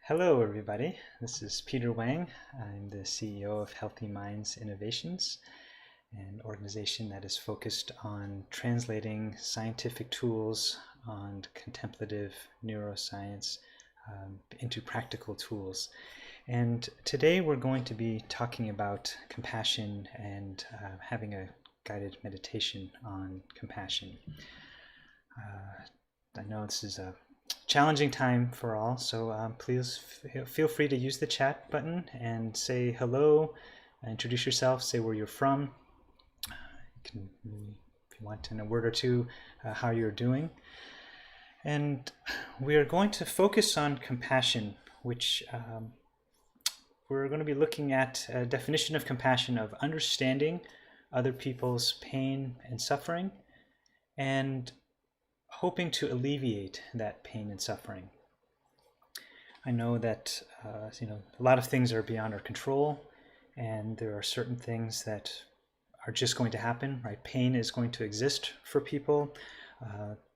Hello, everybody. This is Peter Weng. I'm the CEO of Healthy Minds Innovations, an organization that is focused on translating scientific tools on contemplative neuroscience into practical tools. And today we're going to be talking about compassion and having a guided meditation on compassion. I know this is a challenging time for all, so please feel free to use the chat button and say hello, introduce yourself, say where you're from. You can, if you want, in a word or two, how you're doing. And we are going to focus on compassion, which we're going to be looking at a definition of compassion of understanding other people's pain and suffering and hoping to alleviate that pain and suffering. I know that a lot of things are beyond our control, and there are certain things that are just going to happen, right? Pain is going to exist for people.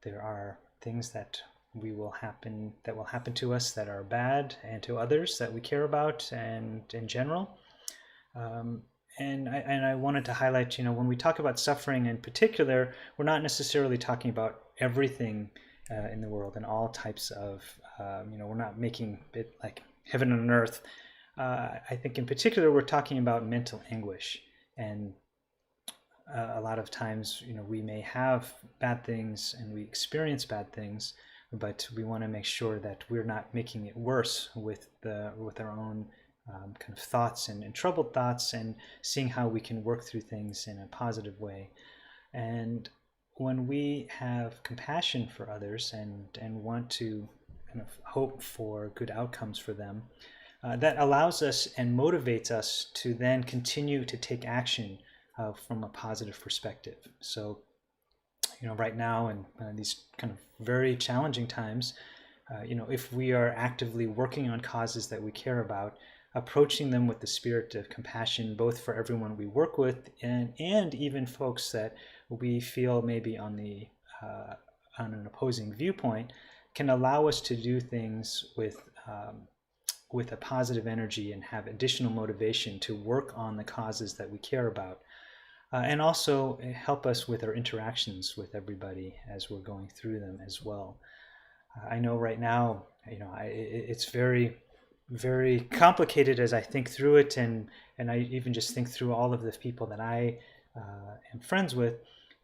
There are things that will happen to us that are bad, and to others that we care about, and in general. And I wanted to highlight, when we talk about suffering in particular, we're not necessarily talking about everything in the world and all types of, we're not making it like heaven on earth. I think in particular, we're talking about mental anguish. And a lot of times, we may have bad things and we experience bad things, but we want to make sure that we're not making it worse with our own kind of thoughts and troubled thoughts, and seeing how we can work through things in a positive way. And when we have compassion for others and want to kind of hope for good outcomes for them, that allows us and motivates us to then continue to take action from a positive perspective. So, right now in these kind of very challenging times, if we are actively working on causes that we care about, approaching them with the spirit of compassion, both for everyone we work with and even folks that we feel maybe on an opposing viewpoint, can allow us to do things with a positive energy and have additional motivation to work on the causes that we care about, and also help us with our interactions with everybody as we're going through them as well. I know right now, it's very, very complicated as I think through it, and I even just think through all of the people that I am friends with,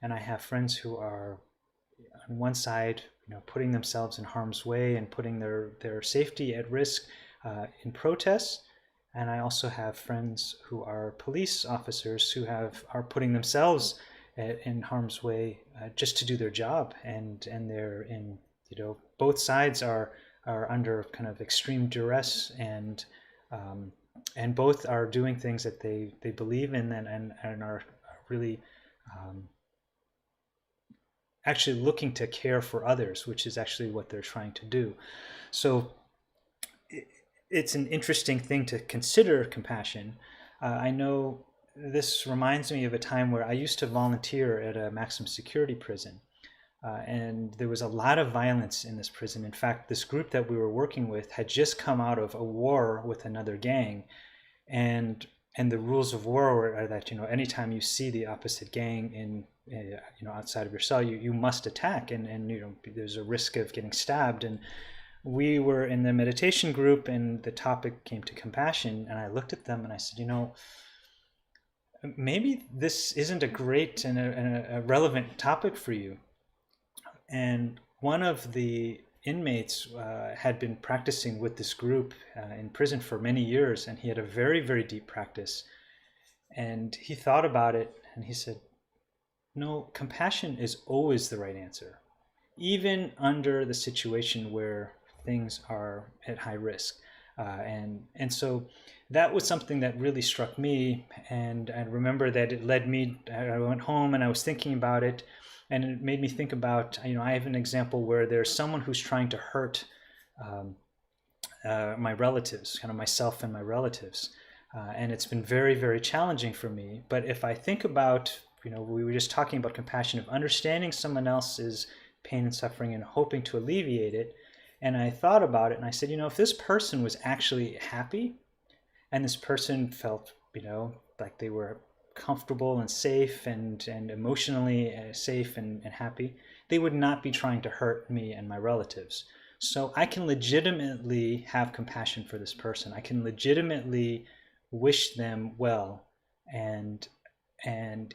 and I have friends who are on one side, putting themselves in harm's way and putting their safety at risk in protests, and I also have friends who are police officers who are putting themselves in harm's way just to do their job, and they're in, both sides are under kind of extreme duress, and both are doing things that they believe in, and are really actually looking to care for others, which is actually what they're trying to do. So it's an interesting thing to consider compassion. I know this reminds me of a time where I used to volunteer at a maximum security prison. And there was a lot of violence in this prison. In fact, this group that we were working with had just come out of a war with another gang, and the rules of war are that anytime you see the opposite gang in outside of your cell, you must attack, and there's a risk of getting stabbed. And we were in the meditation group, and the topic came to compassion, and I looked at them and I said, maybe this isn't a great and a relevant topic for you. And one of the inmates had been practicing with this group in prison for many years, and he had a very, very deep practice. And he thought about it, and he said, no, compassion is always the right answer, even under the situation where things are at high risk. And so that was something that really struck me, and I remember that it led me, I went home and I was thinking about it, and it made me think about, I have an example where there's someone who's trying to hurt my relatives, kind of myself and my relatives. And it's been very, very challenging for me. But if I think about, we were just talking about compassion, of understanding someone else's pain and suffering and hoping to alleviate it, And I thought about it and I said, if this person was actually happy and this person felt, like they were comfortable and safe and emotionally safe and happy, they would not be trying to hurt me and my relatives. So I can legitimately have compassion for this person. I can legitimately wish them well. And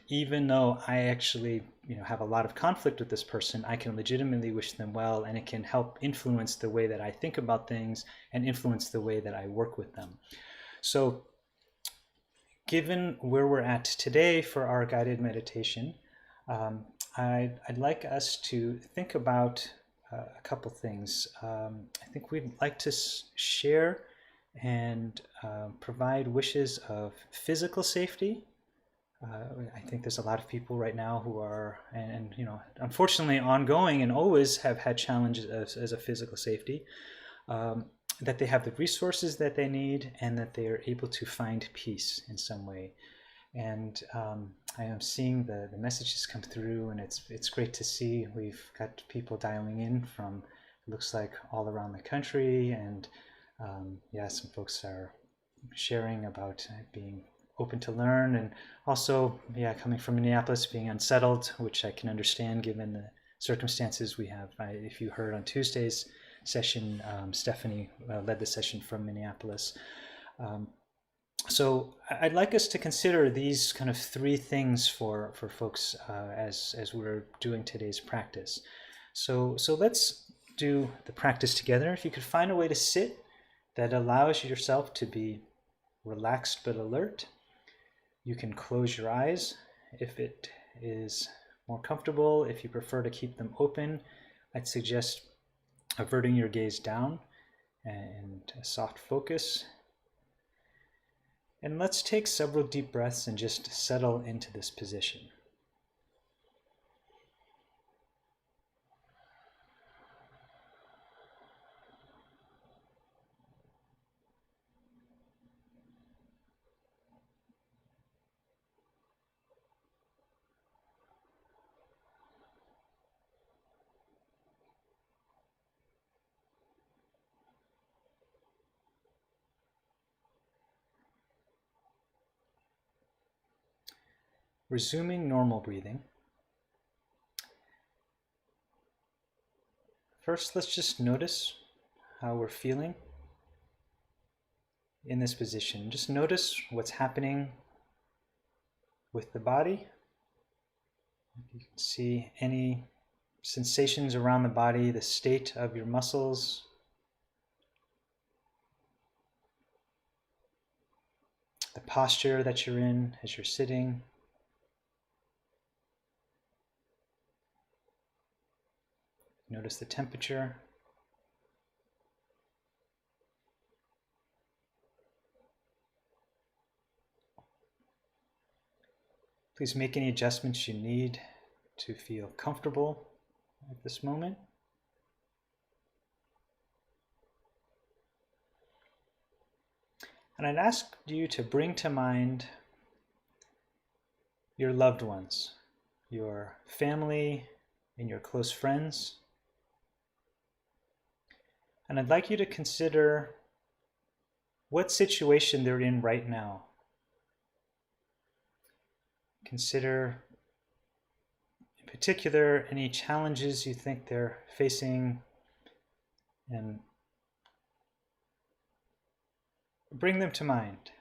even though I actually have a lot of conflict with this person, I can legitimately wish them well, and it can help influence the way that I think about things and influence the way that I work with them. So given where we're at today for our guided meditation, I'd like us to think about a couple things. I think we'd like to share and provide wishes of physical safety. I think there's a lot of people right now who are, and unfortunately ongoing and always have had challenges as a physical safety, that they have the resources that they need and that they are able to find peace in some way. And I am seeing the messages come through, and it's great to see. We've got people dialing in from, looks like, all around the country, and yeah, some folks are sharing about being open to learn, and also, yeah, coming from Minneapolis, being unsettled, which I can understand given the circumstances we have. If you heard on Tuesday's session, Stephanie led the session from Minneapolis. So I'd like us to consider these kind of three things for folks as we're doing today's practice. So let's do the practice together. If you could find a way to sit that allows yourself to be relaxed but alert. You can close your eyes if it is more comfortable. If you prefer to keep them open, I'd suggest averting your gaze down and a soft focus. And let's take several deep breaths and just settle into this position. Resuming normal breathing. First, let's just notice how we're feeling in this position. Just notice what's happening with the body. You can see any sensations around the body, the state of your muscles, the posture that you're in as you're sitting. Notice the temperature. Please make any adjustments you need to feel comfortable at this moment. And I'd ask you to bring to mind your loved ones, your family, and your close friends. And I'd like you to consider what situation they're in right now. Consider, in particular, any challenges you think they're facing, and bring them to mind.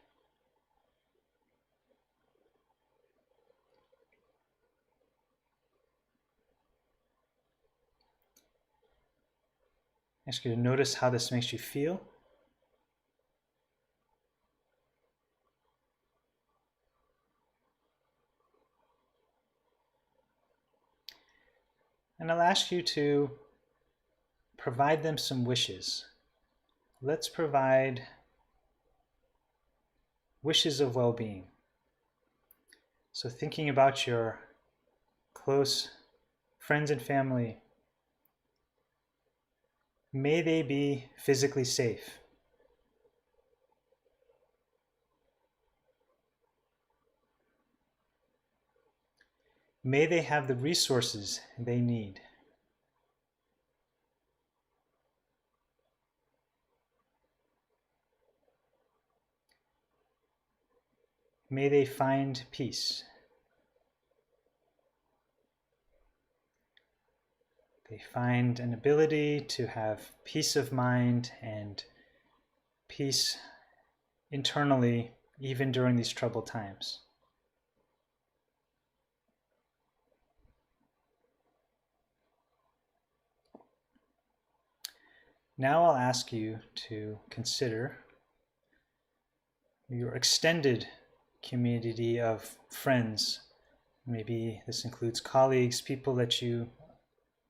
I ask you to notice how this makes you feel. And I'll ask you to provide them some wishes. Let's provide wishes of well-being. So thinking about your close friends and family, may they be physically safe. May they have the resources they need. May they find peace. They find an ability to have peace of mind and peace internally, even during these troubled times. Now I'll ask you to consider your extended community of friends. Maybe this includes colleagues, people that you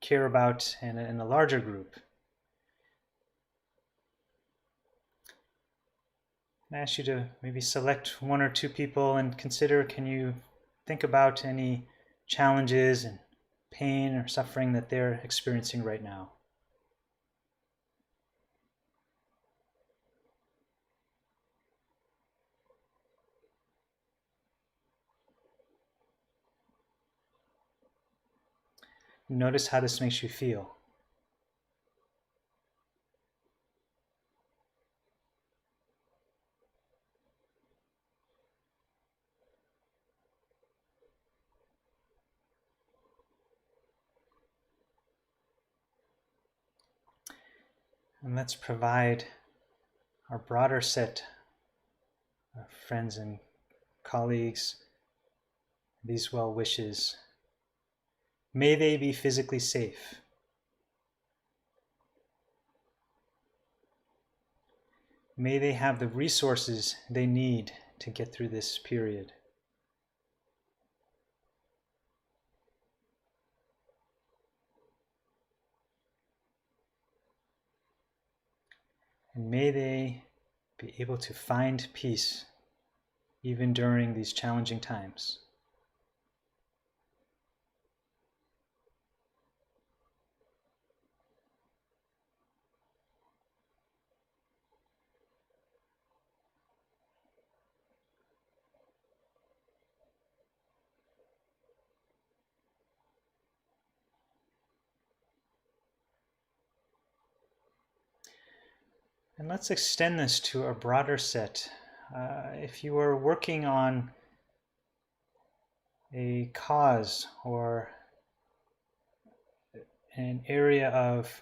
care about in a larger group. I ask you to maybe select one or two people and consider, can you think about any challenges and pain or suffering that they're experiencing right now? Notice how this makes you feel. And let's provide our broader set of friends and colleagues these well wishes. May they be physically safe. May they have the resources they need to get through this period. And may they be able to find peace even during these challenging times. And let's extend this to a broader set. If you are working on a cause or an area of,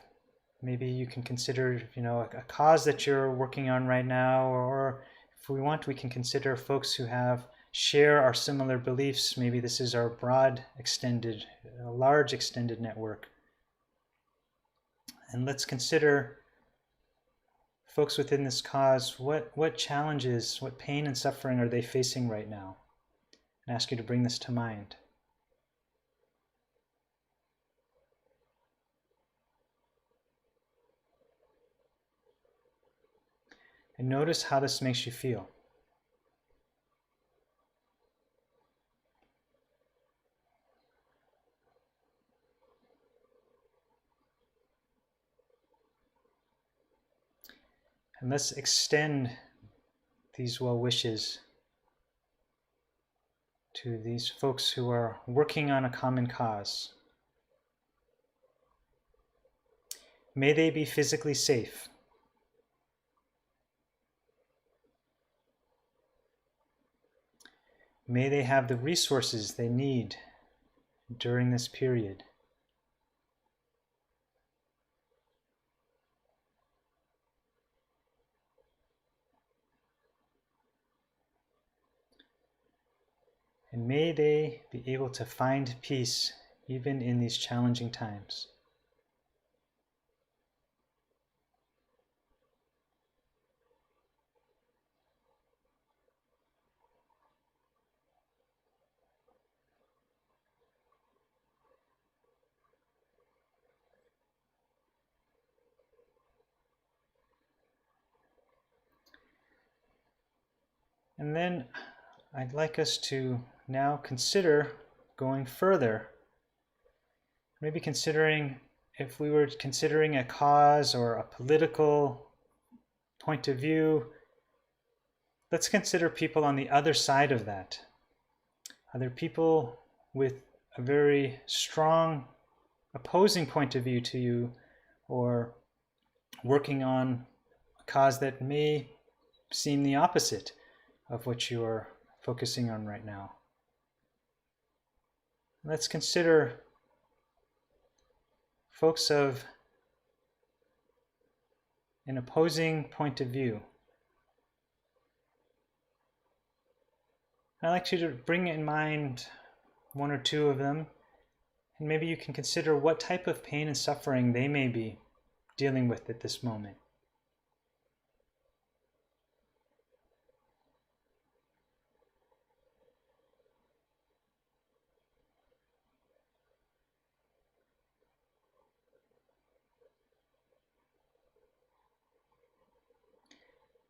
maybe you can consider, a cause that you're working on right now, or if we want, we can consider folks who share our similar beliefs. Maybe this is our large extended network. And let's consider folks within this cause, what challenges, what pain and suffering are they facing right now? And ask you to bring this to mind. And notice how this makes you feel. And let's extend these well wishes to these folks who are working on a common cause. May they be physically safe. May they have the resources they need during this period. And may they be able to find peace even in these challenging times. And then I'd like us to now consider going further. Maybe considering, if we were considering a cause or a political point of view, let's consider people on the other side of that. Are there people with a very strong opposing point of view to you, or working on a cause that may seem the opposite of what you're focusing on right now. Let's consider folks of an opposing point of view. I'd like you to bring in mind one or two of them, and maybe you can consider what type of pain and suffering they may be dealing with at this moment.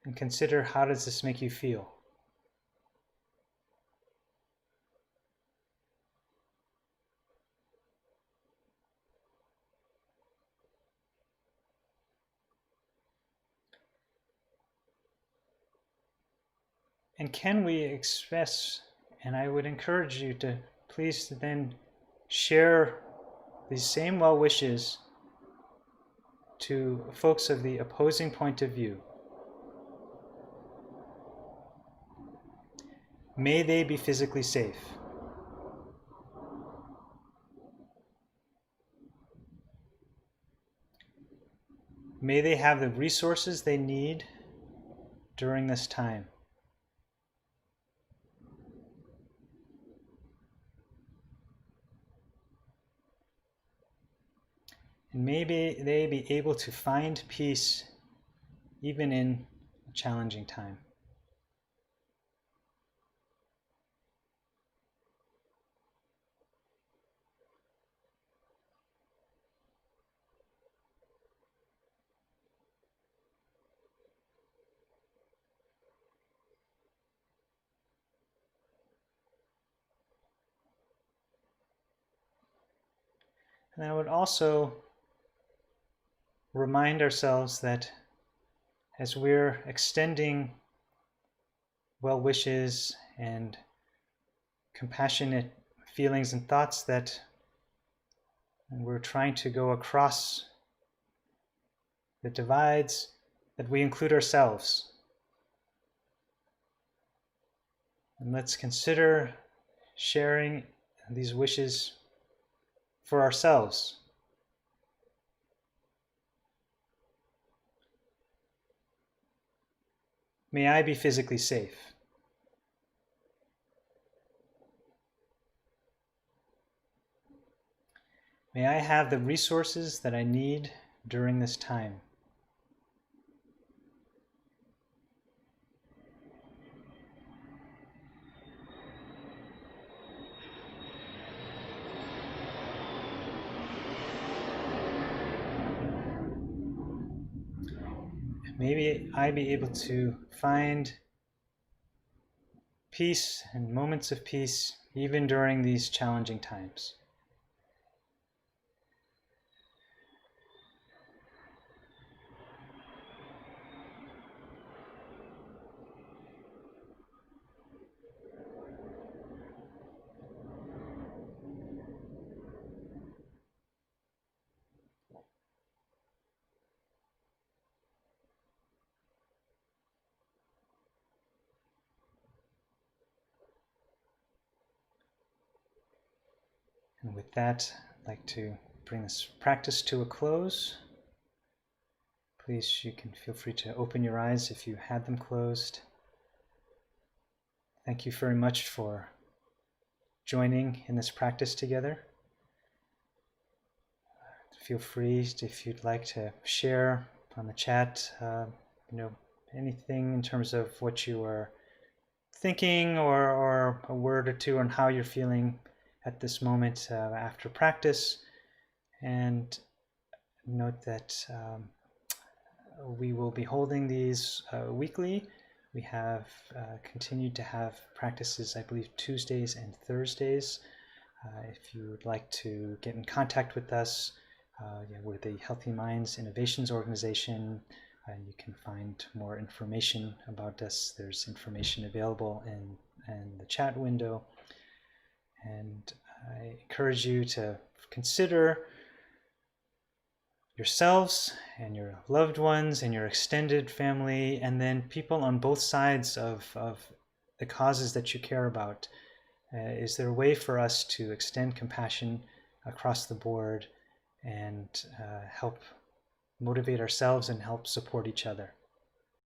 And consider, how does this make you feel? And can we express, and I would encourage you to please then share these same well wishes to folks of the opposing point of view. May they be physically safe. May they have the resources they need during this time. And maybe they be able to find peace even in a challenging time. And I would also remind ourselves that as we're extending well wishes and compassionate feelings and thoughts, that we're trying to go across the divides, that we include ourselves. And let's consider sharing these wishes for ourselves. May I be physically safe. May I have the resources that I need during this time. Maybe I be able to find peace and moments of peace even during these challenging times. And with that, I'd like to bring this practice to a close. Please, you can feel free to open your eyes if you had them closed. Thank you very much for joining in this practice together. Feel free, if you'd like, to share on the chat, anything in terms of what you are thinking, or a word or two on how you're feeling at this moment after practice. And note that we will be holding these weekly. We have continued to have practices, I believe, Tuesdays and Thursdays. If you would like to get in contact with us, we're the Healthy Minds Innovations Organization. You can find more information about us. There's information available in the chat window. And I encourage you to consider yourselves and your loved ones and your extended family, and then people on both sides of the causes that you care about, is there a way for us to extend compassion across the board and help motivate ourselves and help support each other?